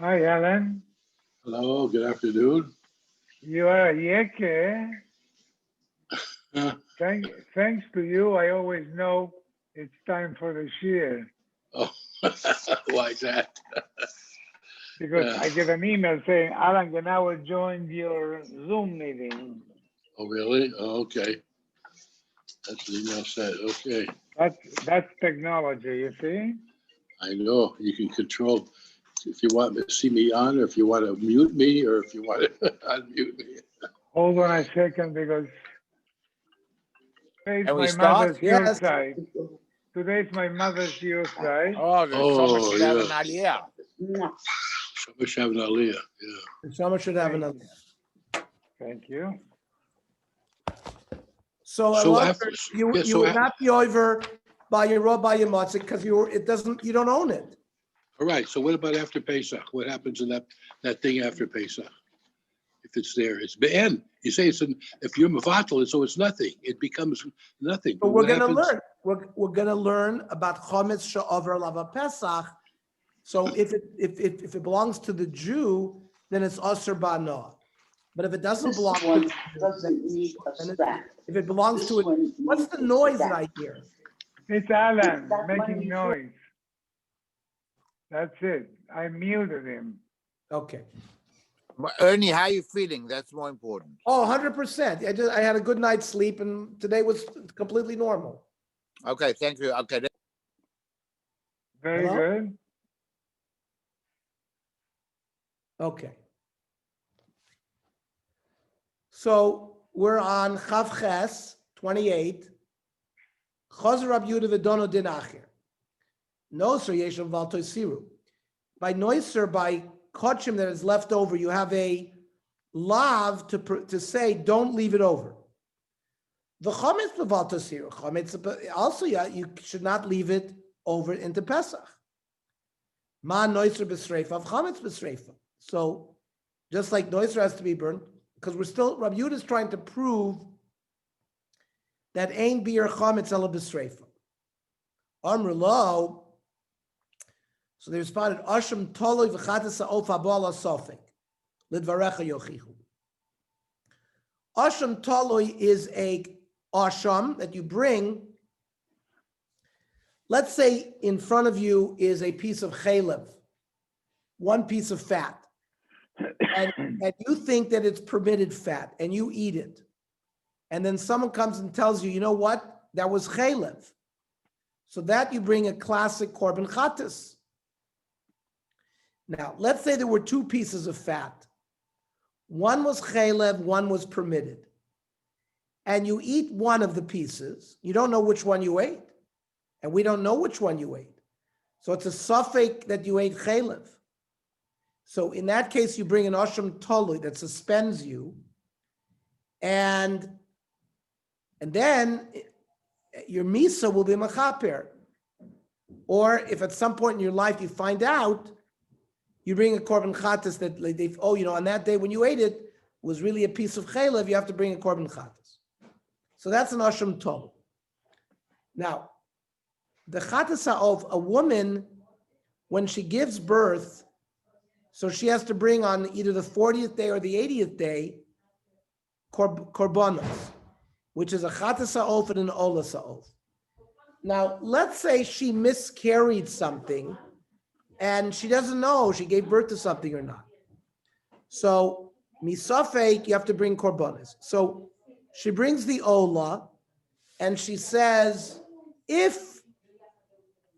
Hi, Alan. Hello, good afternoon. You are a yeke. Uh, Thanks to you, I always know it's time for the shear oh, why is that? because Uh, I get an email saying Alan Genauer joined your Zoom meeting. oh, really? Oh, okay. That's the email said. Okay. That's technology, you see. I know you can control if you want to see me on, or if you want to mute me, or if you want to unmute me. Hold on a second because today's And we my start? mother's Yes. yurtzeit. Today's my mother's yurtzeit. Oh, someone Oh, should have an yeah. aliyah. Shabbat Shalom Aliyah. Yeah. Someone should have Thank another. you. Thank you. So, So Elazar, after, you yeah, you so would after, not be over by your rob by your matzah because you don't own it. all right. So what about after Pesach? What happens in that thing after Pesach? If it's there, it's be'en. You say if you're mevatel, so it's nothing. It becomes nothing. But But we're what gonna happens? learn. We're gonna learn about chometz she'over lava Pesach. So if it belongs to the Jew, then it's aser ba'noah. But if it doesn't This belong to one the Jew, doesn't need a then strap. if it belongs This to it, one what's needs the a noise that strap. I hear? It's Alan That making money noise. That's it. I muted him. Okay. Ernie, how are you feeling? That's more important. Oh, 100%. I had a good night's sleep and today was completely normal. Okay, thank you. Okay. Very Hello? good. Okay. So we're on Chav Ches 28. Chazer Rab Yehuda v'dono din acher. Noser yeshav val toisiru. By noiser, by kochim that is left over, you have a lav to say, don't leave it over. The chometz beval toisiru. Chometz also, you should not leave it over into Pesach. Ma noiser b'sreifa of chometz b'sreifa. So just like noiser has to be burned, because we're still, Rabbi Yehuda is trying to prove that ain beer chometz ela b'sreifa. Amr lo. So they responded, Asham toloi v'chatasa of habala sofik. Lidvarecha yochichu. Asham toloi is a asham that you bring. Let's say in front of you is a piece of chalev, one piece of fat. And you think that it's permitted fat, and you eat it. And then someone comes and tells you, you know what? That was chalev. So that you bring a classic korban chatas. Now, let's say there were two pieces of fat. One was chalev, one was permitted. And you eat one of the pieces. You don't know which one you ate. And we don't know which one you ate. So it's a suffix that you ate chalev. So in that case, you bring an asham tolui that suspends you. And then your misa will be machaper. Or if at some point in your life you find out, you bring a korban chatas that they, on that day when you ate it was really a piece of chalev, you have to bring a korban chatas. So that's an asham tol. Now, the chatas of a woman, when she gives birth, so she has to bring on either the 40th day or the 80th day korbanos, which is a chatas ha'of and an olas ha'of. Now, let's say she miscarried something and she doesn't know she gave birth to something or not. So, misafek, you have to bring korbanos. So she brings the ola and she says, if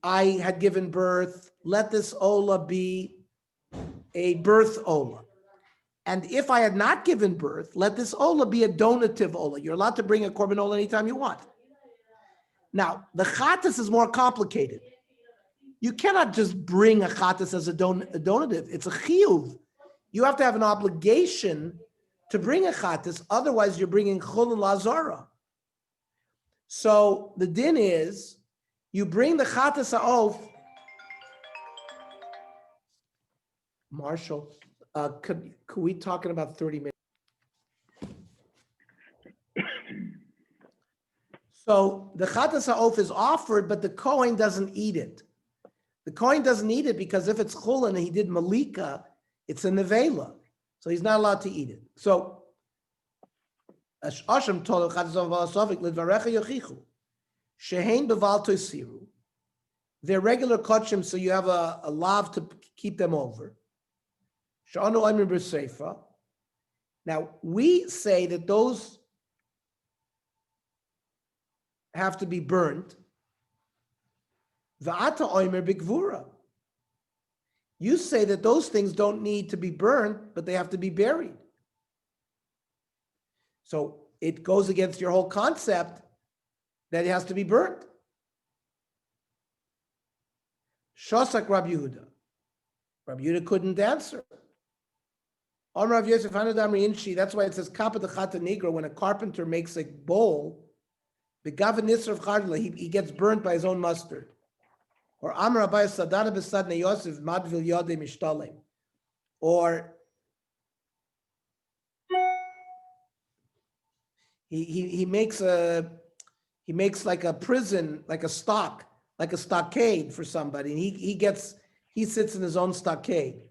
I had given birth, let this ola be a birth ola. And if I had not given birth, let this ola be a donative ola. You're allowed to bring a korban ola anytime you want. Now, the chatas is more complicated. You cannot just bring a chatas as a donative. It's a chiyuv. You have to have an obligation to bring a chatas. Otherwise, you're bringing chul and lazara. So the din is, you bring the chatas ha'of. Marshall, could we talk in about 30 minutes? So the chatas ha'of is offered, but the Kohen doesn't eat it. The Kohen doesn't eat it because if it's chul and he did malika, it's a nevela. So he's not allowed to eat it. So, Asham told Shehein beval toisiru. They're regular kachim, so you have a lav to keep them over. Sha'anu oimer b'seifa. Now, we say that those have to be burnt. Va'ata oimer b'gvura. You say that those things don't need to be burnt, but they have to be buried. So it goes against your whole concept that it has to be burnt. Shosak Rabbi Yehuda. Rabbi Yehuda couldn't answer. Rav Yosef, that's why it says Kappa the Chata Negro, when a carpenter makes a bowl, the Gavin Nisr of Chardla, he gets burnt by his own mustard. Or Amar Abai Sadana Besadne Yosef Madvil Yode Mishtalim. Or he makes like a prison, like a stockade for somebody, and he sits in his own stockade.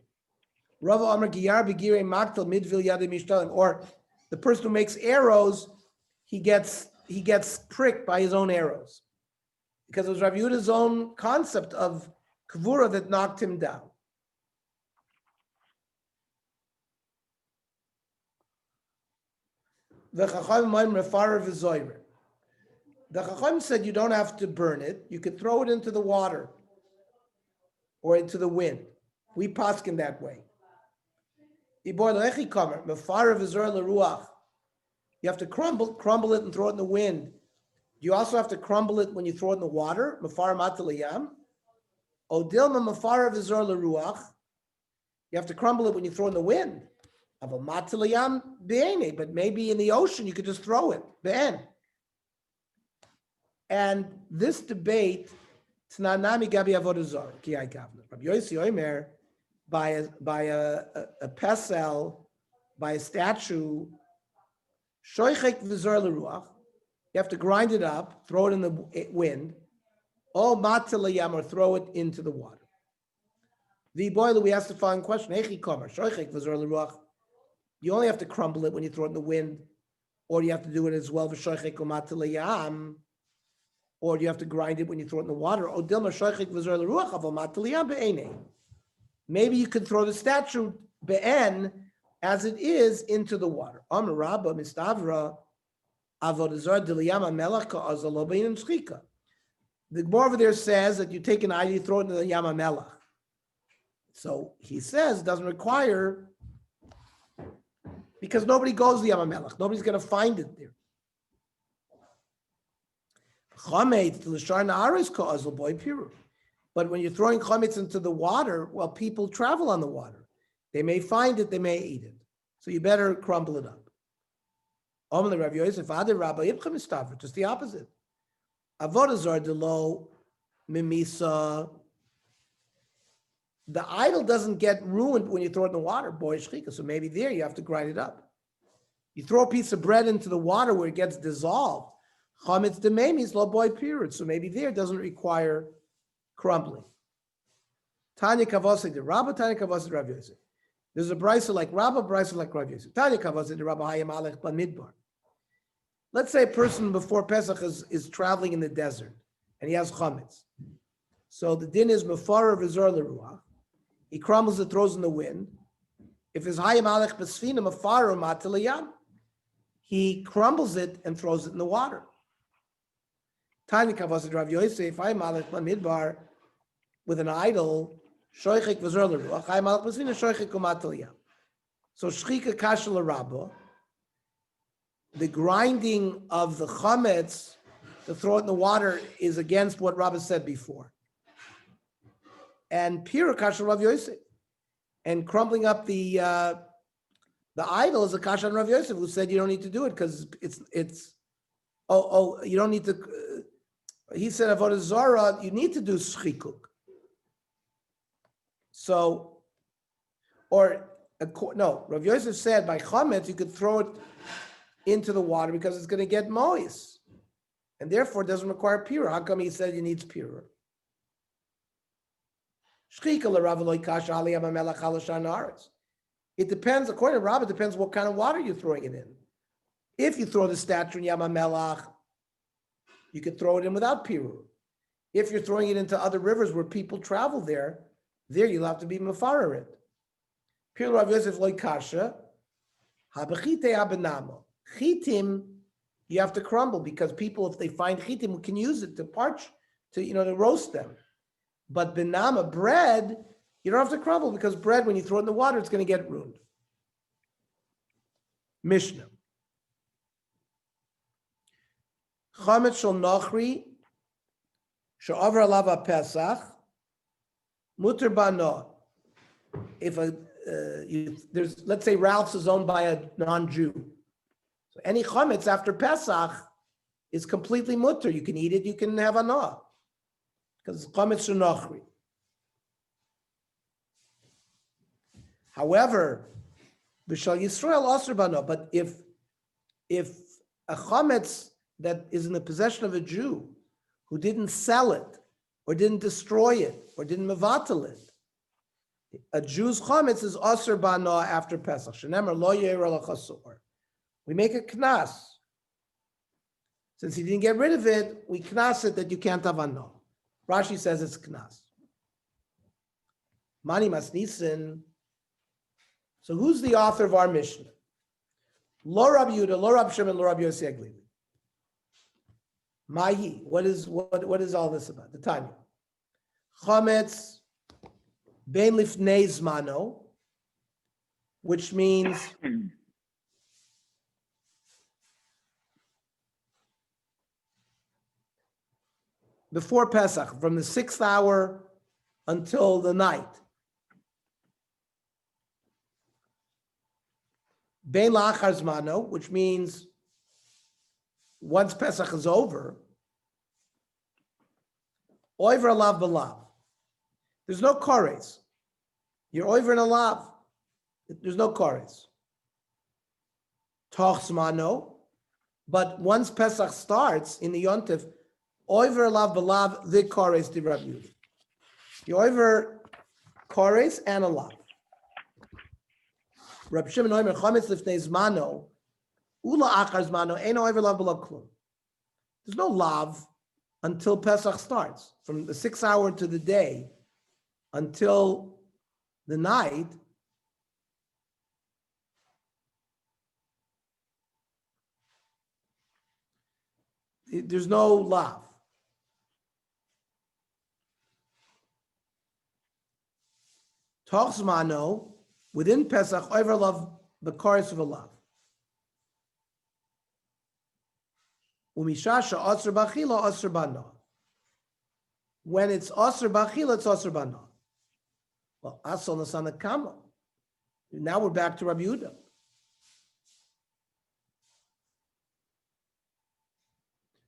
Rava Amar Giyar Begire Maktal Midvil Yade Mishtalim. Or the person who makes arrows, he gets pricked by his own arrows. Because it was Rav Yehuda's own concept of kavura that knocked him down. The Chacham said you don't have to burn it. You could throw it into the water or into the wind. We paskin that way. You have to crumble it and throw it in the wind. You also have to crumble it when you throw it in the water. You have to crumble it when you throw it in the wind. But maybe in the ocean you could just throw it. And this debate, Rabbi Yossi Omer, by a pesel, by a statue, you have to grind it up, throw it in the wind, or or throw it into the water. The boiler, we asked the following question: you only have to crumble it when you throw it in the wind, or you have to do it as well, or you have to grind it when you throw it in the water. Maybe you could throw the statue be'en as it is into the water. The Gemara over there says that you take an idol, you throw it into the Yam HaMelech. So he says it doesn't require, because nobody goes to the Yam HaMelech. Nobody's going to find it there. But when you're throwing chametz into the water, well, people travel on the water. They may find it, they may eat it. So you better crumble it up. Just the opposite. The idol doesn't get ruined when you throw it in the water, so maybe there you have to grind it up. You throw a piece of bread into the water where it gets dissolved, chametz dememi is lo boy period, so maybe there it doesn't require crumbling. Tanya Kavosik the Rabba, Tanya Kavosik Rav Yosef. There's a brisa like Rabba, brisa like Rav Yosef. Tanya Kavosik the Rabba Hayam Alech Bamidbar. Let's say a person before Pesach is traveling in the desert and he has chametz. So the din is mefara v'zor leruach. He crumbles it, throws in the wind. If his hayim alech b'sfina mefara matiliyam, he crumbles it and throws it in the water. Tanya Kavosik Rav Yosef hayim alech b'midbar with an idol shoychik v'zor leruach hayim alech b'sfina shoychik umatiliyam. So shchika kasha l'rabba. The grinding of the chametz to throw it in the water is against what Rabbi said before. And pira kasha Rav Yosef, and crumbling up the idol is a kasha on Rav Yosef, who said you don't need to do it because it's you don't need to. He said avodah zara you need to do shchikuk. So, no, Rav Yosef said by chametz you could throw it into the water because it's going to get moist, and therefore it doesn't require pira. How come he said he needs pira? It depends, according to Rav, it depends what kind of water you're throwing it in. If you throw the statue in Yam HaMelach, you could throw it in without pirur. If you're throwing it into other rivers where people travel there you'll have to be mefarer it. Pirur Rav Yosef loy kasha, habechite habenamo. Chitim, you have to crumble because people, if they find chitim, can use it to parch, to roast them. But benama, bread, you don't have to crumble because bread, when you throw it in the water, it's going to get ruined. Mishnah. Chametz shel nochri, she'over alav Pesach, muter bano. If let's say Ralph's is owned by a non-Jew, so any chametz after Pesach is completely muter. You can eat it, you can have anah, because it's chametz shel nochri. However, b'shal Yisrael aser bano. But if a chametz that is in the possession of a Jew who didn't sell it, or didn't destroy it, or didn't mevatel it, a Jew's chametz is aser bano after Pesach. Shenemar lo yeir al chasor. We make a knas. Since he didn't get rid of it, we knas it that you can't have anah. Rashi says it's knas. Mani masnisin. So who's the author of our Mishnah? Lo Rab Yehuda, lo Rab Shimon, lo Rab Yossi Aglili. Mahi. What is all this about? The Tanya. Chametz bein lifnei zmano, which means before Pesach, from the 6th hour until the night. Bein la'achar zmano, which means once Pesach is over, oiver alav b'lav. There's no kores. You're oiver and alav. There's no kores. Toch zmano, but once Pesach starts in the Yontif, oiver alav b'lav the kores di Rav Yehuda. You oiver kores and alav. Rab Shimon oimer chametz lifnei zmano. Ula achar zmano ein oiver lav b'lav klum. There's no lav until Pesach starts. From the 6th hour to the day until the night, there's no lav. Toch zmano, within Pesach, oiver lav b'kares of a lav. Umishasha asr b'achila asr b'ana. When it's asr b'achila, it's asr b'ana. Well, asal nasana kama. Now we're back to Rabbi Yehuda.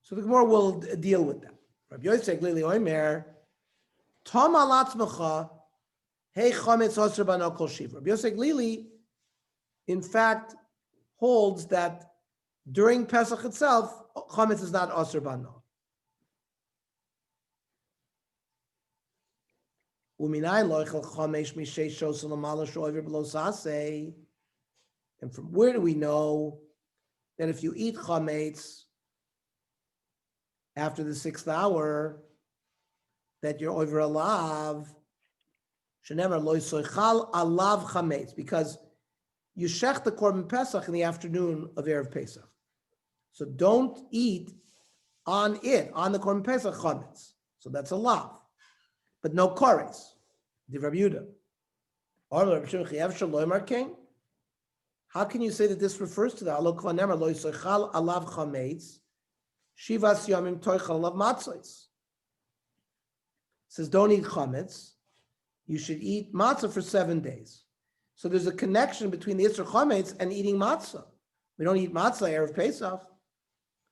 So the Gemara will deal with that. Rabbi Yosef Lili Oimer, Tom alatzmacha, hey chametz asr b'ana kol shiva. Rabbi Yosef Lili, in fact, holds that during Pesach itself, chametz is not asr b'ana. And from where do we know that if you eat chametz after the 6th hour, that you're over alav? Shenemar lo yisoichal alav chametz, because you shech the korban Pesach in the afternoon of Erev Pesach. So don't eat on the korban Pesach chametz. So that's a lav. But no kores. The Rabbi Yehuda. How can you say that this refers to that? Says don't eat chametz. You should eat matzah for 7 days. So there's a connection between the Yisr chametz and eating matzah. We don't eat matzah Erev Pesach,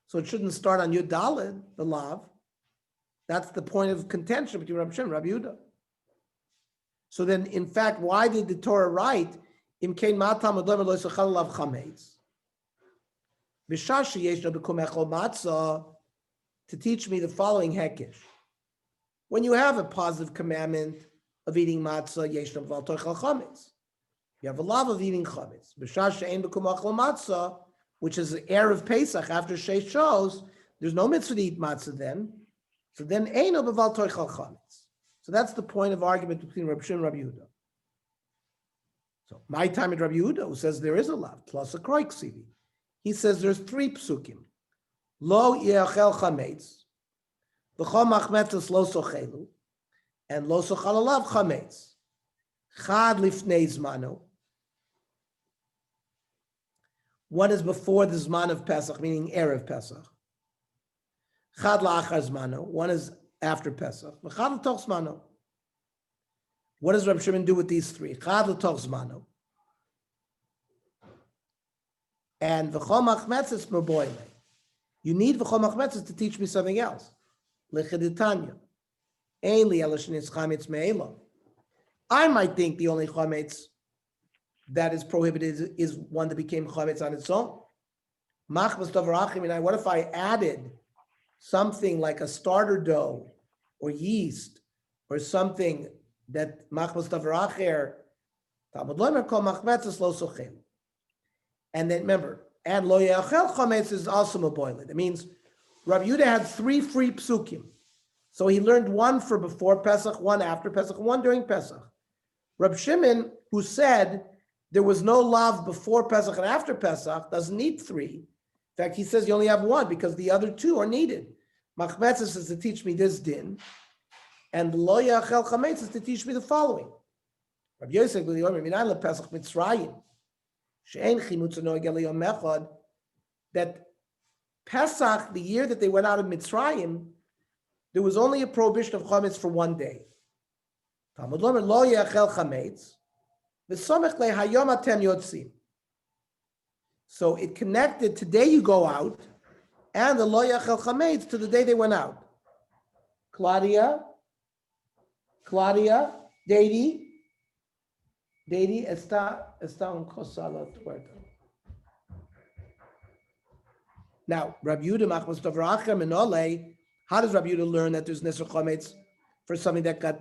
so it shouldn't start on Yud Daled, the lav. That's the point of contention between Rabbi Shimon and Rabbi Yehuda. So then, in fact, why did the Torah write Imkein matam adom lo yisachal lav chametz? B'shashi yesh b'kum echol matzah, to teach me the following hekesh. When you have a positive commandment of eating matzah, yeshna b'val toichal chametz. You have a lav of eating chametz. B'shar she'ein b'kum achal matzah, which is the Erev Pesach after Sheish shows, there's no mitzvah to eat matzah then. So then eino b'val toichal chametz. So that's the point of argument between Rabbi Shimon and Rabbi Yehuda. So my time at Rabbi Yehuda, who says there is a lav, plus a kroik sivi. He says there's 3 psukim. Lo yeachel chametz, v'chol machmetzes lo sochelu, and lo sochal alav chametz. Chad lifnei zmano. One is before the zman of Pesach, meaning Erev Pesach. Chad la'achar zmano. One is after Pesach. V'chad l'toch zmano. What does Rabbi Shimon do with these 3? Chad l'toch zmano. And v'chol machmetzes m'boile. You need v'chol machmetzes to teach me something else. L'cheditanya. Ein li ela shenitzcha chametz me'ela. I might think the only chametz that is prohibited is one that became chametz on its own. Machmas davar achim. What if I added something like a starter dough or yeast or something that machmas davar acher? Talmud lomer kol machmetzes lo sochel. And then remember, and lo yachel chametz is also maboiled. It means Rabbi Yehuda had 3 free psukim. So he learned one for before Pesach, one after Pesach, one during Pesach. Rabbi Shimon, who said there was no lav before Pesach and after Pesach, doesn't need 3. In fact, he says you only have 1 because the other 2 are needed. Machmetzes is to teach me this din, and lo yachel chametz is to teach me the following. Rabbi Yosef Guliomer minayin lePesach Mitzrayim she'en chimutz noegel yom echad, that Pesach, the year that they went out of Mitzrayim, there was only a prohibition of chametz for 1 day. Talmud lomer lo yachel chametz v'somech lehayom atem yotzim. So it connected today you go out, and the lo yachel chametz to the day they went out. Claudia, Deidi, está un cosa la tuerta. Now, Rabbi Yehuda machmas davar acher menole. How does Rabbi Yehuda learn that there's Nisr Chometz for something that got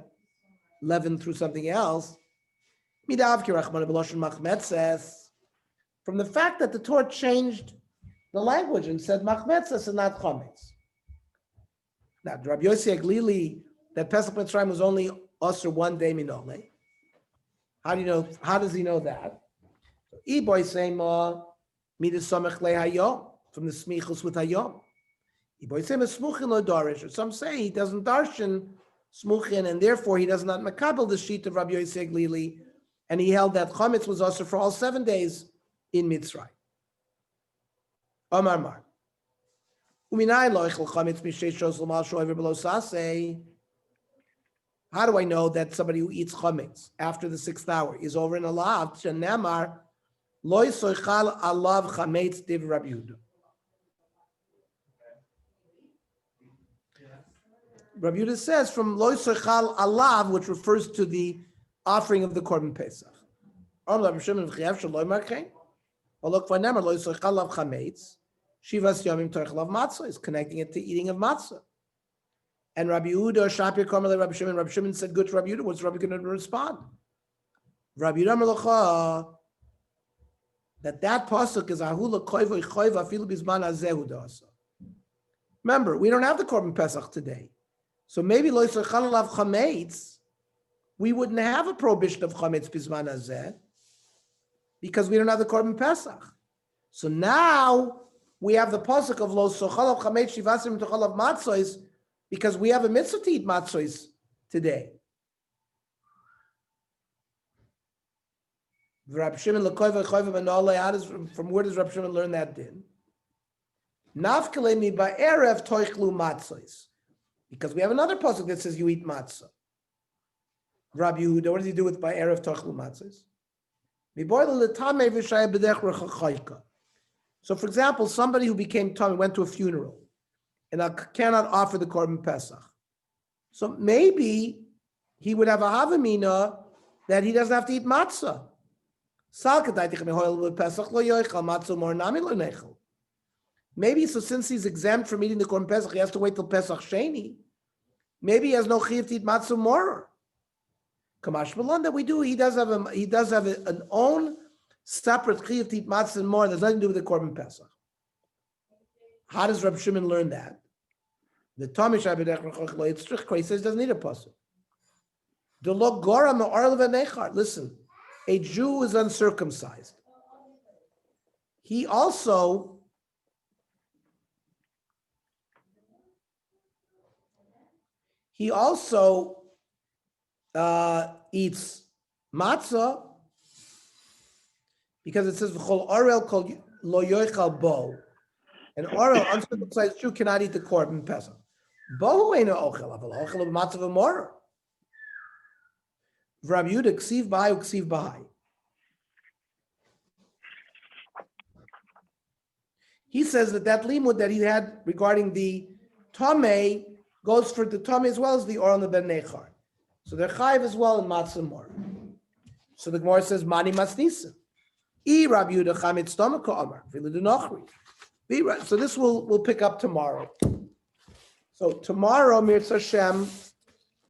leavened through something else? From the fact that the Torah changed the language and said Machmetzes and not Chometz. Now, Rabbi Yossi Aglili, that Pesach Mitzrayim was only Osir 1 day minole. How do you know? How does he know that? Iboy saying midas samech lehayom, from the smichus with hayom. Or some say he doesn't darshan smuchin, and therefore he does not makabel the sheet of Rabbi Yosef Glili, and he held that chametz was also for all 7 days in Mitzrayim. Omar Mar. How do I know that somebody who eats chametz after the 6th hour is over in a lav? Shenamar loy soichal alav chametz div Rabbi Yehuda. Rabbi Yehuda says from loy soichal alav, which refers to the offering of the korban pesach. Rabbi Shimon v'chiev shaloy markein. Well, look for nemer loy soichal alav chametz. Shivas yomim toichal av matzah is connecting it to eating of matzah. And Rabbi Yehuda Shapir Karmel Rabbi Shimon said good to Rabbi Yehuda. What's Rabbi going to respond? Rabbi Yehuda Melacha that pasuk is ahula koiva choiva afilu bizman azehu dasa. Remember, we don't have the korban pesach today. So maybe lo yisochal alav chametz, we wouldn't have a prohibition of chametz bizman azeh because we don't have the korban pesach. So now we have the pasuk of lo yisochal alav chametz shivasim tochal alav matzos because we have a mitzvah to eat matzos today. Rabbi Shimon lekoiva choiva manole. From where does Rabbi Shimon learn that din? Nafkalemi ba'erev toichlu matzos. Because we have another pasuk that says you eat matzah. Rabbi Yehuda, what does he do with by erev tochlu matzahs? So, for example, somebody who became tummy went to a funeral and cannot offer the korban pesach. So maybe he would have a havamina that he doesn't have to eat matzah. Maybe so since he's exempt from eating the korban pesach, he has to wait till Pesach Sheni. Maybe he has no chiyuv to eat matzah more. Kamash Malon that we do, he does have an own separate chiyuv to eat matzah and more. There's nothing to do with the Korban Pesach. How does Reb Shimon learn that? The Tomish he says doesn't need a pasuk. The lo gora me'arel v'nechar. Listen, a Jew is uncircumcised. He also eats matzah because it says v'chol arel kol lo yoichal bo. An arel, uncircumcised Jew, cannot eat the korban pesach. Bo ain't ochel, aval ochel of matzah v'morah. V'Rab Yehuda ksiv b'hai uksiv b'hai. He says that limud that he had regarding the tamei goes for the tamei as well as the oral and the ben nechar. So they're chayiv as well in matzah more. So the Gemara says mani masnisa. I Rab Yehuda chamid stomach amar v'lidu nachri. So this we'll pick up tomorrow. So tomorrow, Mir Hashem,